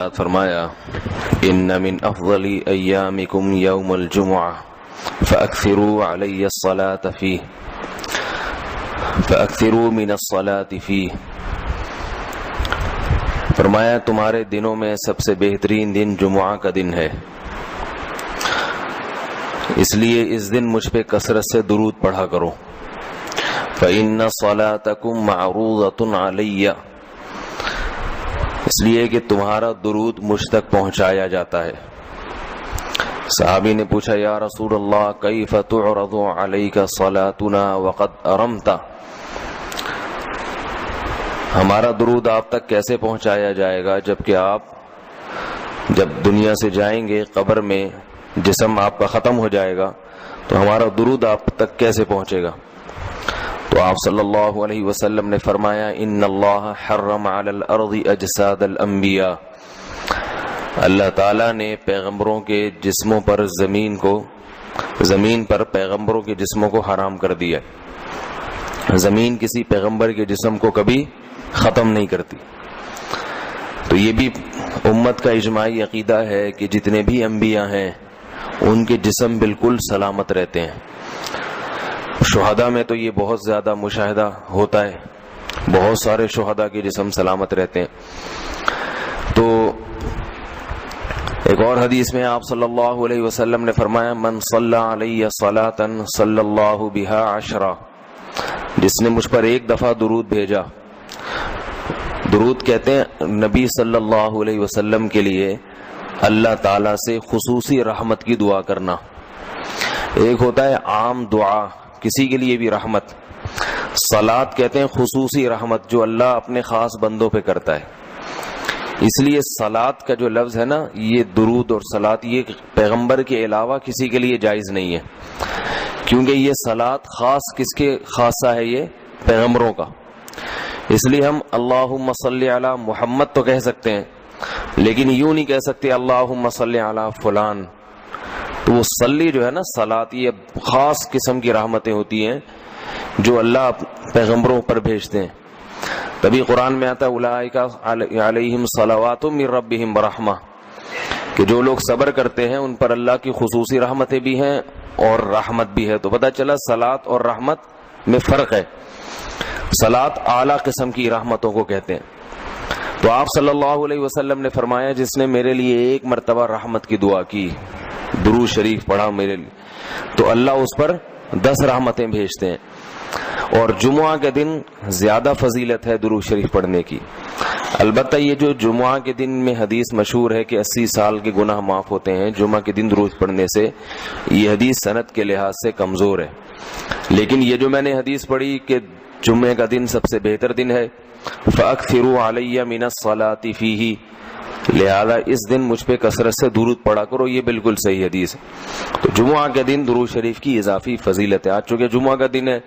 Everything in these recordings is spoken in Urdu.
فرمایا ان من افضل ایامکم یوم الجمعہ فاکثروا علی الصلاة فیہ فاکثروا من الصلاة فیہ. فرمایا تمہارے دنوں میں سب سے بہترین دن جمعہ کا دن ہے، اس لیے اس دن مجھ پہ کثرت سے درود پڑھا کرو. فإن صلاتکم معروضۃ علی، اس لیے کہ تمہارا درود مجھ تک پہنچایا جاتا ہے. صحابی نے پوچھا یا رسول اللہ کیف تعرض علیک صلاتنا وقد ارمت، ہمارا درود آپ تک کیسے پہنچایا جائے گا جبکہ آپ جب دنیا سے جائیں گے قبر میں جسم آپ کا ختم ہو جائے گا تو ہمارا درود آپ تک کیسے پہنچے گا؟ تو آپ صلی اللہ علیہ وسلم نے فرمایا ان اللہ حرم علی الارض اجساد الانبیاء، اللہ تعالیٰ نے پیغمبروں کے جسموں پر زمین پر پیغمبروں کے جسموں کو حرام کر دیا. زمین کسی پیغمبر کے جسم کو کبھی ختم نہیں کرتی. تو یہ بھی امت کا اجماعی عقیدہ ہے کہ جتنے بھی انبیاء ہیں ان کے جسم بالکل سلامت رہتے ہیں. شہداء میں تو یہ بہت زیادہ مشاہدہ ہوتا ہے، بہت سارے شہداء کے جسم سلامت رہتے ہیں. تو ایک اور حدیث میں آپ صلی اللہ علیہ وسلم نے فرمایا من صلی علی صلاۃ صلی اللہ بہا عشرہ، جس نے مجھ پر ایک دفعہ درود بھیجا. درود کہتے ہیں نبی صلی اللہ علیہ وسلم کے لیے اللہ تعالیٰ سے خصوصی رحمت کی دعا کرنا. ایک ہوتا ہے عام دعا کسی کے لیے بھی رحمت، صلات کہتے ہیں خصوصی رحمت جو اللہ اپنے خاص بندوں پہ کرتا ہے. اس لیے صلات کا جو لفظ ہے نا، یہ درود اور صلات یہ پیغمبر کے علاوہ کسی کے لیے جائز نہیں ہے، کیونکہ یہ صلات خاص کس کے خاصہ ہے؟ یہ پیغمبروں کا. اس لیے ہم اللہم صلی علی محمد تو کہہ سکتے ہیں، لیکن یوں نہیں کہہ سکتے اللہم صلی علی فلان. تو وہ صلی جو ہے نا صلات، یہ خاص قسم کی رحمتیں ہوتی ہیں جو اللہ پیغمبروں پر بھیجتے ہیں. تبھی قرآن میں آتا ہے اولئک علیہم صلوات من ربہم برحمہ، کہ جو لوگ صبر کرتے ہیں ان پر اللہ کی خصوصی رحمتیں بھی ہیں اور رحمت بھی ہے. تو پتہ چلا صلات اور رحمت میں فرق ہے. صلات اعلیٰ قسم کی رحمتوں کو کہتے ہیں. تو آپ صلی اللہ علیہ وسلم نے فرمایا جس نے میرے لیے ایک مرتبہ رحمت کی دعا کی، درود شریف پڑھا میرے لیے، تو اللہ اس پر 10 رحمتیں بھیجتے ہیں. اور جمعہ کے دن زیادہ فضیلت ہے درود شریف پڑھنے کی. البتہ یہ جو جمعہ کے دن میں حدیث مشہور ہے کہ 80 سال کے گناہ معاف ہوتے ہیں جمعہ کے دن درود پڑھنے سے، یہ حدیث سند کے لحاظ سے کمزور ہے. لیکن یہ جو میں نے حدیث پڑھی کہ جمعے کا دن سب سے بہتر دن ہے، فَأَكْثِرُوا عَلَيَّ مِنَ الصَّلَاةِ فِيهِ، لہذا اس دن مجھ پہ کثرت سے درود پڑھا کرو. یہ بالکل صحیح حدیث ہے. تو جمعہ کے دن درود شریف کی اضافی فضیلت ہے. آج چونکہ جمعہ کا دن ہے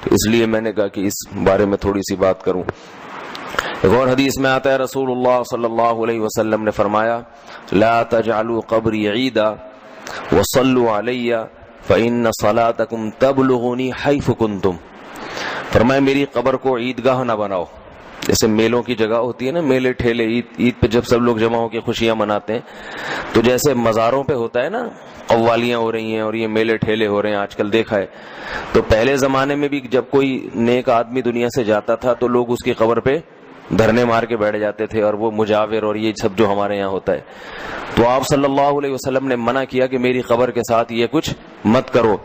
تو اس لیے میں نے کہا کہ اس بارے میں تھوڑی سی بات کروں. ایک اور حدیث میں آتا ہے رسول اللہ صلی اللہ علیہ وسلم نے فرمایا لا تجعلوا قبری عیدا وصلوا علی فإن صلاتکم تبلغنی حیث کنتم. فرمایا میری قبر کو عیدگاہ نہ بناؤ. جیسے میلوں کی جگہ ہوتی ہے نا، میلے ٹھیلے، عید پہ جب سب لوگ جمع ہو کے خوشیاں مناتے ہیں، تو جیسے مزاروں پہ ہوتا ہے نا قوالیاں ہو رہی ہیں اور یہ میلے ٹھیلے ہو رہے ہیں آج کل دیکھا ہے. تو پہلے زمانے میں بھی جب کوئی نیک آدمی دنیا سے جاتا تھا تو لوگ اس کی قبر پہ دھرنے مار کے بیٹھ جاتے تھے، اور وہ مجاور اور یہ سب جو ہمارے یہاں ہوتا ہے. تو آپ صلی اللہ علیہ وسلم نے منع کیا کہ میری قبر کے ساتھ یہ کچھ مت کرو،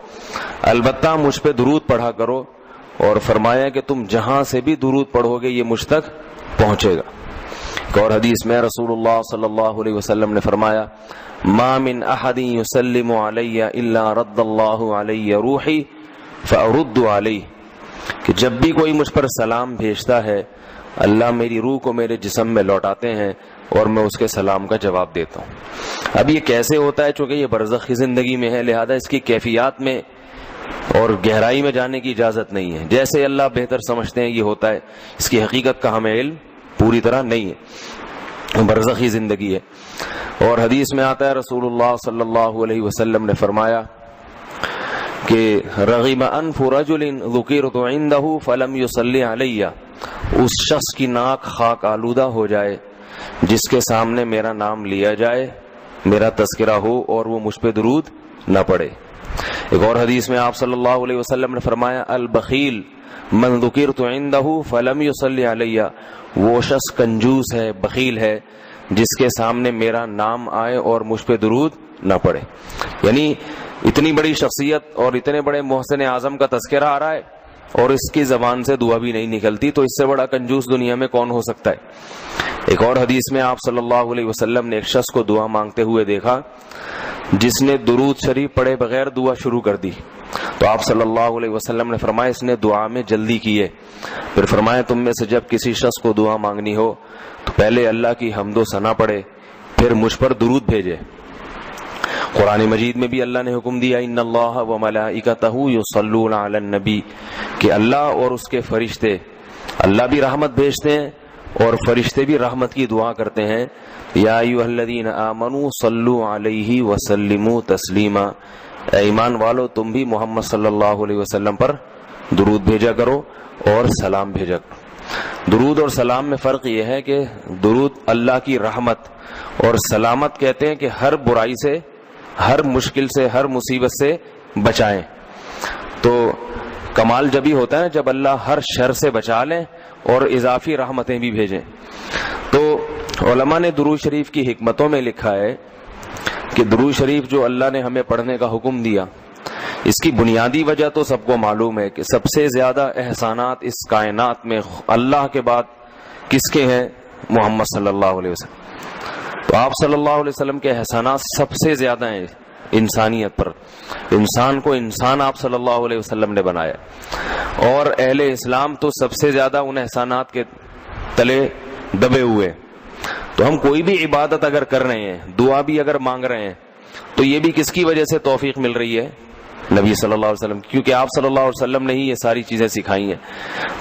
البتہ مجھ پہ درود پڑھا کرو. اور فرمایا کہ تم جہاں سے بھی درود پڑھو گے یہ مجھ تک پہنچے گا. ایک اور حدیث میں رسول اللہ صلی اللہ علیہ وسلم نے فرمایا ما من احد يسلم علی الا رد اللہ علی روحی فارد علیہ، کہ جب بھی کوئی مجھ پر سلام بھیجتا ہے اللہ میری روح کو میرے جسم میں لوٹاتے ہیں اور میں اس کے سلام کا جواب دیتا ہوں. اب یہ کیسے ہوتا ہے؟ چونکہ یہ برزخی زندگی میں ہے، لہذا اس کی کیفیات میں اور گہرائی میں جانے کی اجازت نہیں ہے. جیسے اللہ بہتر سمجھتے ہیں یہ ہوتا ہے، اس کی حقیقت کا ہمیں علم پوری طرح نہیں ہے، برزخی زندگی ہے. اور حدیث میں آتا ہے رسول اللہ صلی اللہ علیہ وسلم نے فرمایا کہ رغم انف رجل ذکرت عنده فلم يصلي علی، اس شخص کی ناک خاک آلودہ ہو جائے جس کے سامنے میرا نام لیا جائے, میرا تذکرہ ہو اور وہ مجھ پہ درود نہ پڑے. ایک اور حدیث میں آپ صلی اللہ علیہ وسلم نے فرمایا البخیل من ذکرت عندہ فلم یصلی علی, وہ شخص کنجوس ہے, بخیل ہے, جس کے سامنے میرا نام آئے اور مجھ پہ درود نہ پڑے. یعنی اتنی بڑی شخصیت اور اتنے بڑے محسن اعظم کا تذکرہ آ رہا ہے اور اس کی زبان سے دعا بھی نہیں نکلتی, تو اس سے بڑا کنجوس دنیا میں کون ہو سکتا ہے. ایک اور حدیث میں آپ صلی اللہ علیہ وسلم نے ایک شخص کو دعا مانگتے ہوئے دیکھا جس نے درود شریف پڑھے بغیر دعا شروع کر دی, تو آپ صلی اللہ علیہ وسلم نے فرمایا اس نے دعا میں جلدی کی ہے. پھر فرمایا تم میں سے جب کسی شخص کو دعا مانگنی ہو تو پہلے اللہ کی حمد و ثنا پڑھے, پھر مجھ پر درود بھیجے. قرآن مجید میں بھی اللہ نے حکم دیا ان اللہ و ملائکتہ یصلون علی النبی, کہ اللہ اور اس کے فرشتے, اللہ بھی رحمت بھیجتے ہیں اور فرشتے بھی رحمت کی دعا کرتے ہیں. یا ایھا الذین آمنوا صلوا علیہ وسلموا تسلیما, اے ایمان والو تم بھی محمد صلی اللہ علیہ وسلم پر درود بھیجا کرو اور سلام بھیجا کرو. درود اور سلام میں فرق یہ ہے کہ درود اللہ کی رحمت اور سلامت کہتے ہیں کہ ہر برائی سے, ہر مشکل سے, ہر مصیبت سے بچائیں. تو کمال جبھی ہوتا ہے جب اللہ ہر شر سے بچا لیں اور اضافی رحمتیں بھی بھیجیں. تو علماء نے درود شریف کی حکمتوں میں لکھا ہے کہ درود شریف جو اللہ نے ہمیں پڑھنے کا حکم دیا, اس کی بنیادی وجہ تو سب کو معلوم ہے کہ سب سے زیادہ احسانات اس کائنات میں اللہ کے بعد کس کے ہیں؟ محمد صلی اللہ علیہ وسلم. تو آپ صلی اللہ علیہ وسلم کے احسانات سب سے زیادہ ہیں انسانیت پر. انسان کو انسان آپ صلی اللہ علیہ وسلم نے بنایا, اور اہل اسلام تو سب سے زیادہ ان احسانات کے تلے دبے ہوئے. تو ہم کوئی بھی عبادت اگر کر رہے ہیں, دعا بھی اگر مانگ رہے ہیں, تو یہ بھی کس کی وجہ سے توفیق مل رہی ہے؟ نبی صلی اللہ علیہ وسلم, کیونکہ آپ صلی اللہ علیہ وسلم نے ہی یہ ساری چیزیں سکھائی ہیں.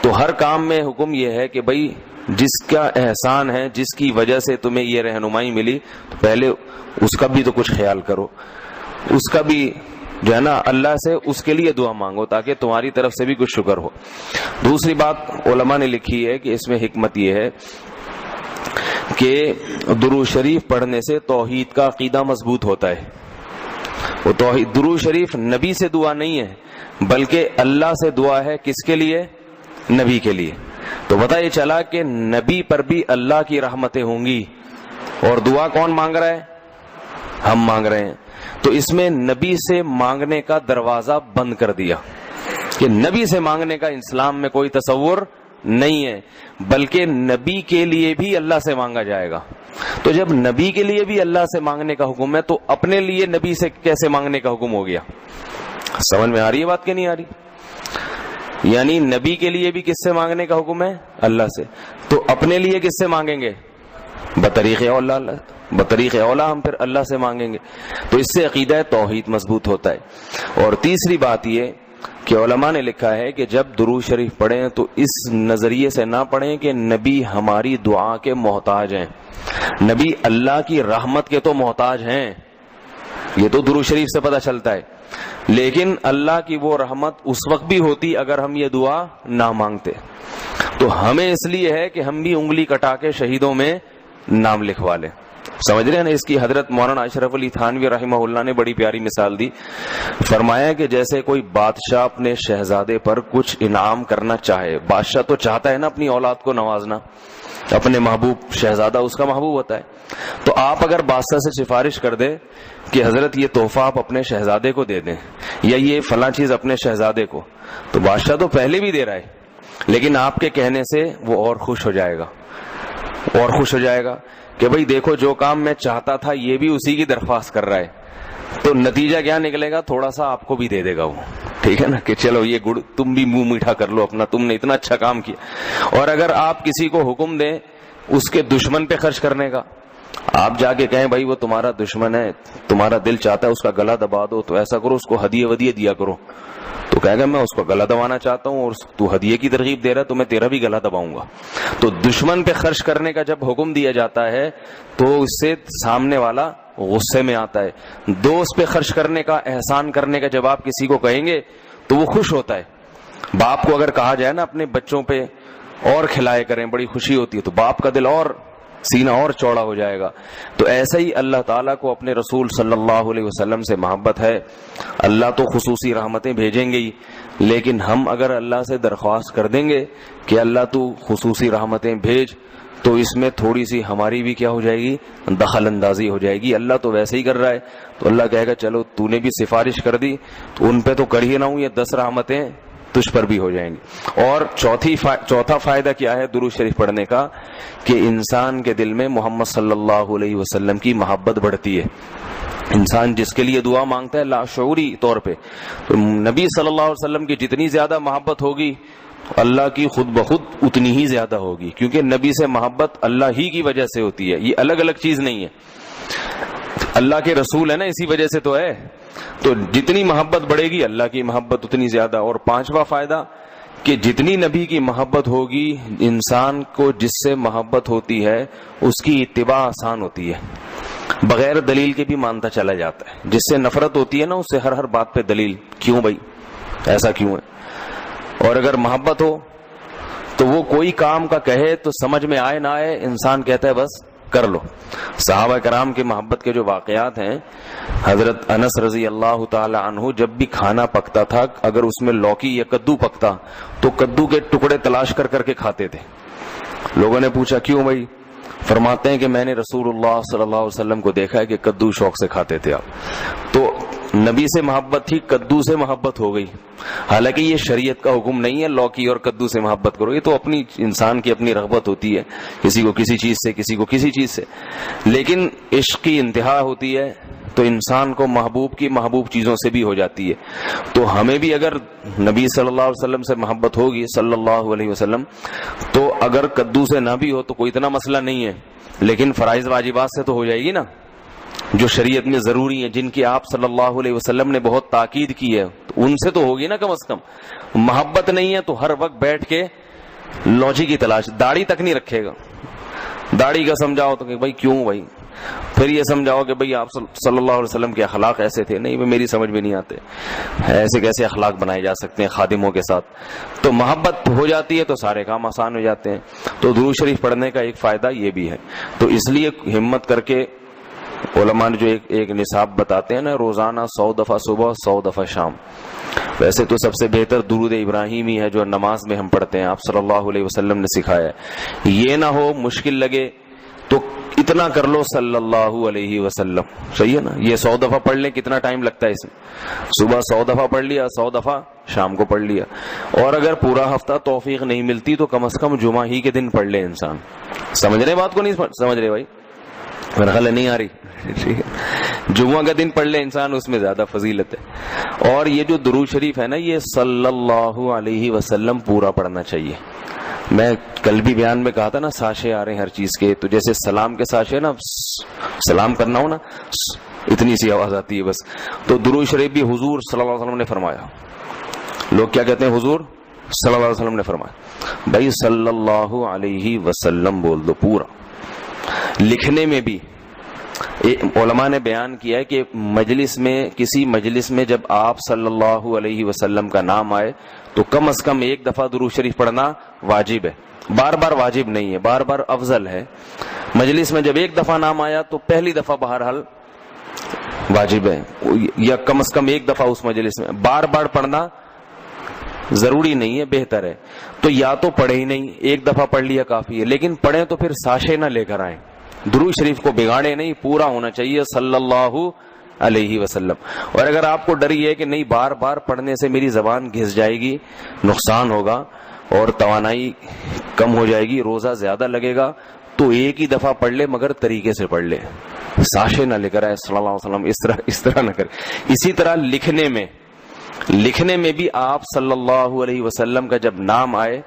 تو ہر کام میں حکم یہ ہے کہ بھائی جس کا احسان ہے, جس کی وجہ سے تمہیں یہ رہنمائی ملی, تو پہلے اس کا بھی تو کچھ خیال کرو, اس کا بھی جو ہے نا اللہ سے اس کے لیے دعا مانگو تاکہ تمہاری طرف سے بھی کچھ شکر ہو. دوسری بات علماء نے لکھی ہے کہ اس میں حکمت یہ ہے کہ درود شریف پڑھنے سے توحید کا عقیدہ مضبوط ہوتا ہے. وہ توحید, درود شریف نبی سے دعا نہیں ہے بلکہ اللہ سے دعا ہے. کس کے لیے؟ نبی کے لیے. تو پتہ یہ چلا کہ نبی پر بھی اللہ کی رحمتیں ہوں گی, اور دعا کون مانگ رہا ہے؟ ہم مانگ رہے ہیں. تو اس میں نبی سے مانگنے کا دروازہ بند کر دیا کہ نبی سے مانگنے کا اسلام میں کوئی تصور نہیں ہے, بلکہ نبی کے لیے بھی اللہ سے مانگا جائے گا. تو جب نبی کے لیے بھی اللہ سے مانگنے کا حکم ہے تو اپنے لیے نبی سے کیسے مانگنے کا حکم ہو گیا؟ سمجھ میں آ رہی ہے بات کہ نہیں آ رہی؟ یعنی نبی کے لیے بھی کس سے مانگنے کا حکم ہے؟ اللہ سے. تو اپنے لیے کس سے مانگیں گے؟ بطریق اولا, بطریق اولا ہم پھر اللہ سے مانگیں گے. تو اس سے عقیدہ توحید مضبوط ہوتا ہے. اور تیسری بات یہ کہ علماء نے لکھا ہے کہ جب درود شریف پڑھیں تو اس نظریے سے نہ پڑھیں کہ نبی ہماری دعا کے محتاج ہیں. نبی اللہ کی رحمت کے تو محتاج ہیں, یہ تو درود شریف سے پتہ چلتا ہے, لیکن اللہ کی وہ رحمت اس وقت بھی ہوتی اگر ہم یہ دعا نہ مانگتے. تو ہمیں اس لیے ہے کہ ہم بھی انگلی کٹا کے شہیدوں میں نام لکھوا لیں. سمجھ رہے ہیں نا؟ اس کی حضرت مولانا اشرف علی تھانوی رحمہ اللہ نے بڑی پیاری مثال دی. فرمایا کہ جیسے کوئی بادشاہ اپنے شہزادے پر کچھ انعام کرنا چاہے, بادشاہ تو چاہتا ہے نا اپنی اولاد کو نوازنا, اپنے محبوب شہزادہ اس کا محبوب ہوتا ہے. تو آپ اگر بادشاہ سے سفارش کر دیں کہ حضرت یہ تحفہ آپ اپنے شہزادے کو دے دیں یا یہ فلاں چیز اپنے شہزادے کو, تو بادشاہ تو پہلے بھی دے رہا ہے, لیکن آپ کے کہنے سے وہ اور خوش ہو جائے گا, اور خوش ہو جائے گا کہ بھئی دیکھو جو کام میں چاہتا تھا یہ بھی اسی کی درخواست کر رہا ہے. تو نتیجہ کیا نکلے گا؟ تھوڑا سا آپ کو بھی دے دے گا وہ, ٹھیک ہے نا, کہ چلو یہ گڑ تم بھی منہ میٹھا کر لو اپنا, تم نے اتنا اچھا کام کیا. اور اگر آپ کسی کو حکم دیں اس کے دشمن پہ خرچ کرنے کا, آپ جا کے کہیں بھائی وہ تمہارا دشمن ہے, تمہارا دل چاہتا ہے اس کا گلا دبا دو, تو ایسا کرو اس کو ہدیے ودیے دیا کرو, تو کہے گا میں اس کو گلا دبانا چاہتا ہوں اور تو ہدیے کی ترغیب دے رہا ہے تو میں تیرا بھی گلا دباؤں گا. تو دشمن پہ خرچ کرنے کا جب حکم دیا جاتا ہے تو اس سے سامنے والا غصے میں آتا ہے. دوست پہ خرچ کرنے کا, احسان کرنے کا جب آپ کسی کو کہیں گے تو وہ خوش ہوتا ہے. باپ کو اگر کہا جائے نا اپنے بچوں پہ اور کھلائے کریں, بڑی خوشی ہوتی ہے, تو باپ کا دل اور سینہ اور چوڑا ہو جائے گا. تو ایسا ہی اللہ تعالیٰ کو اپنے رسول صلی اللہ علیہ وسلم سے محبت ہے. اللہ تو خصوصی رحمتیں بھیجیں گے ہی، لیکن ہم اگر اللہ سے درخواست کر دیں گے کہ اللہ تو خصوصی رحمتیں بھیج، تو اس میں تھوڑی سی ہماری بھی کیا ہو جائے گی، دخل اندازی ہو جائے گی. اللہ تو ویسے ہی کر رہا ہے، تو اللہ کہے گا چلو تو نے بھی سفارش کر دی تو ان پہ تو کر ہی نہ ہوں، یہ 10 رحمتیں تجھ پر بھی ہو جائیں گی. اور چوتھا فائدہ کیا ہے درود شریف پڑھنے کا، کہ انسان کے دل میں محمد صلی اللہ علیہ وسلم کی محبت بڑھتی ہے. انسان جس کے لیے دعا مانگتا ہے لاشعوری طور پہ، تو نبی صلی اللہ علیہ وسلم کی جتنی زیادہ محبت ہوگی اللہ کی خود بخود اتنی ہی زیادہ ہوگی، کیونکہ نبی سے محبت اللہ ہی کی وجہ سے ہوتی ہے، یہ الگ الگ چیز نہیں ہے. اللہ کے رسول ہے نا، اسی وجہ سے تو ہے. تو جتنی محبت بڑھے گی اللہ کی محبت اتنی زیادہ. اور پانچواں فائدہ کہ جتنی نبی کی محبت ہوگی، انسان کو جس سے محبت ہوتی ہے اس کی اتباع آسان ہوتی ہے، بغیر دلیل کے بھی مانتا چلا جاتا ہے. جس سے نفرت ہوتی ہے نا، اس سے ہر بات پہ دلیل، کیوں بھائی ایسا کیوں ہے. اور اگر محبت ہو تو وہ کوئی کام کا کہے تو سمجھ میں آئے نہ آئے، انسان کہتا ہے بس کر لو. صحابہ کرام کی محبت کے جو واقعات ہیں، حضرت انس رضی اللہ تعالی عنہ جب بھی کھانا پکتا تھا، اگر اس میں لوکی یا کدو پکتا تو کدو کے ٹکڑے تلاش کر کر کے کھاتے تھے. لوگوں نے پوچھا کیوں بھائی؟ فرماتے ہیں کہ میں نے رسول اللہ صلی اللہ علیہ وسلم کو دیکھا ہے کہ کدو شوق سے کھاتے تھے آپ. تو نبی سے محبت تھی، کدو سے محبت ہو گئی. حالانکہ یہ شریعت کا حکم نہیں ہے لوکی اور کدو سے محبت کرو، یہ تو اپنی انسان کی اپنی رغبت ہوتی ہے، کسی کو کسی چیز سے، کسی کو کسی چیز سے. لیکن عشق کی انتہا ہوتی ہے تو انسان کو محبوب کی محبوب چیزوں سے بھی ہو جاتی ہے. تو ہمیں بھی اگر نبی صلی اللہ علیہ وسلم سے محبت ہوگی صلی اللہ علیہ وسلم، تو اگر کدو سے نہ بھی ہو تو کوئی اتنا مسئلہ نہیں ہے، لیکن فرائض واجبات سے تو ہو جائے گی نا، جو شریعت میں ضروری ہیں، جن کی آپ صلی اللہ علیہ وسلم نے بہت تاکید کی ہے، تو ان سے تو ہوگی نا کم از کم. محبت نہیں ہے تو ہر وقت بیٹھ کے لوجی کی تلاش. داڑھی تک نہیں رکھے گا، داڑھی کا سمجھاؤ تو کہ بھائی کیوں بھائی، پھر یہ سمجھاؤ کہ بھائی آپ صلی اللہ علیہ وسلم کے اخلاق ایسے تھے، نہیں میری سمجھ میں نہیں آتے، ایسے کیسے اخلاق بنائے جا سکتے ہیں خادموں کے ساتھ. تو محبت ہو جاتی ہے تو سارے کام آسان ہو جاتے ہیں. تو درود شریف پڑھنے کا ایک فائدہ یہ بھی ہے. تو اس لیے ہمت کر کے علماء نے جو ایک نصاب بتاتے ہیں نا، روزانہ 100 دفعہ صبح 100 دفعہ شام. ویسے تو سب سے بہتر درود ابراہیمی ہے جو نماز میں ہم پڑھتے ہیں، آپ صلی اللہ علیہ وسلم نے سکھایا ہے. یہ نہ ہو مشکل لگے تو اتنا کر لو صلی اللہ علیہ وسلم، صحیح ہے نا. یہ 100 دفعہ پڑھ لیں، کتنا ٹائم لگتا ہے اس میں؟ صبح 100 دفعہ پڑھ لیا، 100 دفعہ شام کو پڑھ لیا. اور اگر پورا ہفتہ توفیق نہیں ملتی تو کم از کم جمعہ ہی کے دن پڑھ لے انسان. سمجھ رہے بات کو؟ نہیں سمجھ رہے بھائی؟ میرا خیال نہیں آ رہی. جمعہ کا دن پڑھ لے انسان، اس میں زیادہ فضیلت ہے. اور یہ جو درود شریف ہے نا، یہ صلی اللہ علیہ وسلم پورا پڑھنا چاہیے. میں کل بھی بیان میں کہا تھا نا، ساشے آ رہے ہیں ہر چیز کے. تو جیسے سلام کے ساشے نا، سلام کرنا ہو نا، اتنی سی آواز آتی ہے بس. تو درود شریف بھی حضور صلی اللہ علیہ وسلم نے فرمایا. لوگ کیا کہتے ہیں؟ حضور صلی اللہ علیہ وسلم نے فرمایا. بھائی صلی اللہ علیہ وسلم بول دو پورا. لکھنے میں بھی علماء نے بیان کیا ہے کہ مجلس میں، کسی مجلس میں جب آپ صلی اللہ علیہ وسلم کا نام آئے تو کم از کم ایک دفعہ درود شریف پڑھنا واجب ہے. بار بار واجب نہیں ہے، بار بار افضل ہے. مجلس میں جب ایک دفعہ نام آیا تو پہلی دفعہ بہرحال واجب ہے، یا کم از کم ایک دفعہ اس مجلس میں. بار بار پڑھنا ضروری نہیں ہے، بہتر ہے. تو یا تو پڑھے ہی نہیں، ایک دفعہ پڑھ لیا کافی ہے. لیکن پڑھیں تو پھر ساشے نہ لے کر آئیں. درود شریف کو بگاڑے نہیں، پورا ہونا چاہیے صلی اللہ علیہ وسلم. اور اگر آپ کو ڈر یہ ہے کہ نہیں بار بار پڑھنے سے میری زبان گھس جائے گی، نقصان ہوگا اور توانائی کم ہو جائے گی، روزہ زیادہ لگے گا، تو ایک ہی دفعہ پڑھ لے، مگر طریقے سے پڑھ لے، ساشے نہ لے کر آئے صلی اللہ علیہ وسلم. اس طرح نہ کرے. اسی طرح لکھنے میں بھی آپ صلی اللہ علیہ وسلم کا جب نام آئے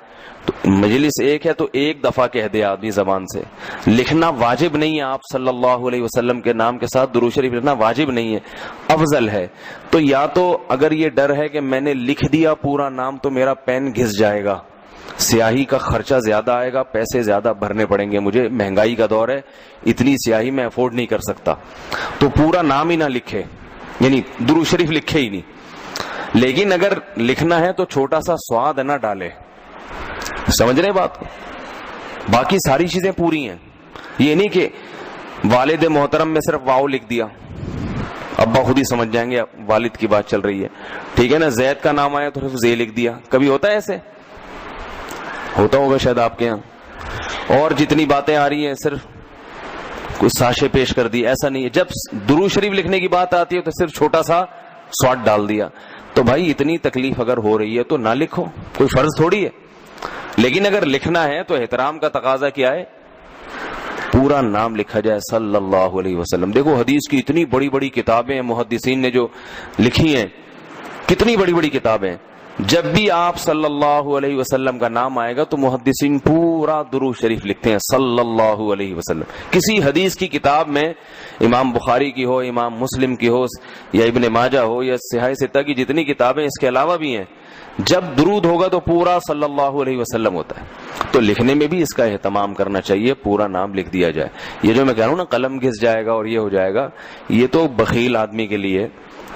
تو مجلس ایک ہے تو ایک دفعہ کہہ دے آدمی زبان سے. لکھنا واجب نہیں ہے، آپ صلی اللہ علیہ وسلم کے نام کے ساتھ درود شریف لکھنا واجب نہیں ہے، افضل ہے. تو یا تو اگر یہ ڈر ہے کہ میں نے لکھ دیا پورا نام تو میرا پین گھس جائے گا، سیاہی کا خرچہ زیادہ آئے گا، پیسے زیادہ بھرنے پڑیں گے مجھے، مہنگائی کا دور ہے، اتنی سیاہی میں افورڈ نہیں کر سکتا، تو پورا نام ہی نہ لکھے، یعنی درود شریف لکھے ہی نہیں. لیکن اگر لکھنا ہے تو چھوٹا سا سواد نہ ڈالے. سمجھ رہے بات کو؟ باقی ساری چیزیں پوری ہیں. یہ نہیں کہ والد محترم میں صرف واو لکھ دیا، ابا خود ہی سمجھ جائیں گے والد کی بات چل رہی ہے، ٹھیک ہے نا، زید کا نام آیا تو صرف زے لکھ دیا. کبھی ہوتا ہے ایسے؟ ہوتا ہوگا شاید آپ کے یہاں. اور جتنی باتیں آ رہی ہیں صرف کچھ ساشے پیش کر دی، ایسا نہیں ہے. جب درود شریف لکھنے کی بات آتی ہے تو صرف چھوٹا سا سواد ڈال دیا. تو بھائی اتنی تکلیف اگر ہو رہی ہے تو نہ لکھو، کوئی فرض تھوڑی ہے. لیکن اگر لکھنا ہے تو احترام کا تقاضا کیا ہے؟ پورا نام لکھا جائے صلی اللہ علیہ وسلم. دیکھو حدیث کی اتنی بڑی بڑی کتابیں محدثین نے جو لکھی ہیں، کتنی بڑی بڑی کتابیں. جب بھی آپ صلی اللہ علیہ وسلم کا نام آئے گا تو محدثین پورا درود شریف لکھتے ہیں صلی اللہ علیہ وسلم. کسی حدیث کی کتاب میں، امام بخاری کی ہو، امام مسلم کی ہو، یا ابن ماجہ ہو، یا صحیح ستہ کی جتنی کتابیں اس کے علاوہ بھی ہیں، جب درود ہوگا تو پورا صلی اللہ علیہ وسلم ہوتا ہے. تو لکھنے میں بھی اس کا اہتمام کرنا چاہیے، پورا نام لکھ دیا جائے. یہ جو میں کہہ رہا ہوں نا قلم گھس جائے گا اور یہ ہو جائے گا، یہ تو بخیل آدمی کے لیے،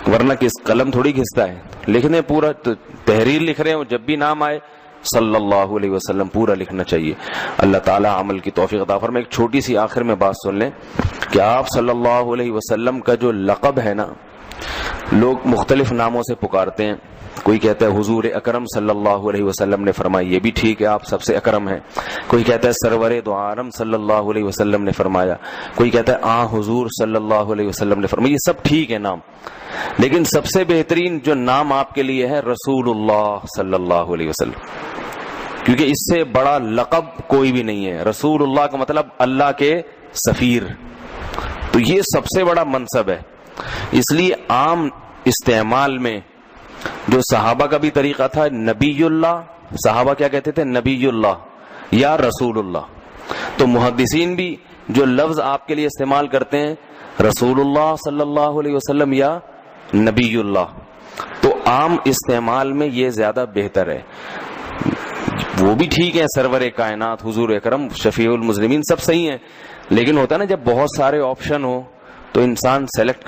ورنہ کس قلم تھوڑی گھستا ہے. لکھنے پورا تحریر لکھ رہے ہوں، جب بھی نام آئے صلی اللہ علیہ وسلم پورا لکھنا چاہیے. اللہ تعالیٰ عمل کی توفیق عطا فرمائے. ایک چھوٹی سی آخر میں بات سن لیں کہ آپ صلی اللہ علیہ وسلم کا جو لقب ہے نا، لوگ مختلف ناموں سے پکارتے ہیں. کوئی کہتا ہے حضور اکرم صلی اللہ علیہ وسلم نے فرمایا، یہ بھی ٹھیک ہے، آپ سب سے اکرم ہیں. کوئی کہتا ہے سرور دو عالم صلی اللہ علیہ وسلم نے فرمایا. کوئی کہتا ہے حضور صلی اللہ علیہ وسلم نے فرمایا. یہ سب ٹھیک ہے نام، لیکن سب سے بہترین جو نام آپ کے لیے ہے رسول اللہ صلی اللہ علیہ وسلم، کیونکہ اس سے بڑا لقب کوئی بھی نہیں ہے. رسول اللہ کا مطلب اللہ کے سفیر، تو یہ سب سے بڑا منصب ہے. اس لیے عام استعمال میں جو صحابہ کا بھی طریقہ تھا، نبی اللہ، صحابہ کیا کہتے تھے؟ نبی اللہ یا رسول اللہ. تو محدثین بھی جو لفظ آپ کے لیے استعمال کرتے ہیں رسول اللہ صلی اللہ علیہ وسلم یا نبی اللہ، تو عام استعمال میں یہ زیادہ بہتر ہے. وہ بھی ٹھیک ہے، سرور کائنات، حضور اکرم، شفیع المذنبین، سب صحیح ہیں. لیکن ہوتا ہے نا جب بہت سارے آپشن ہو تو انسان سیلیکٹ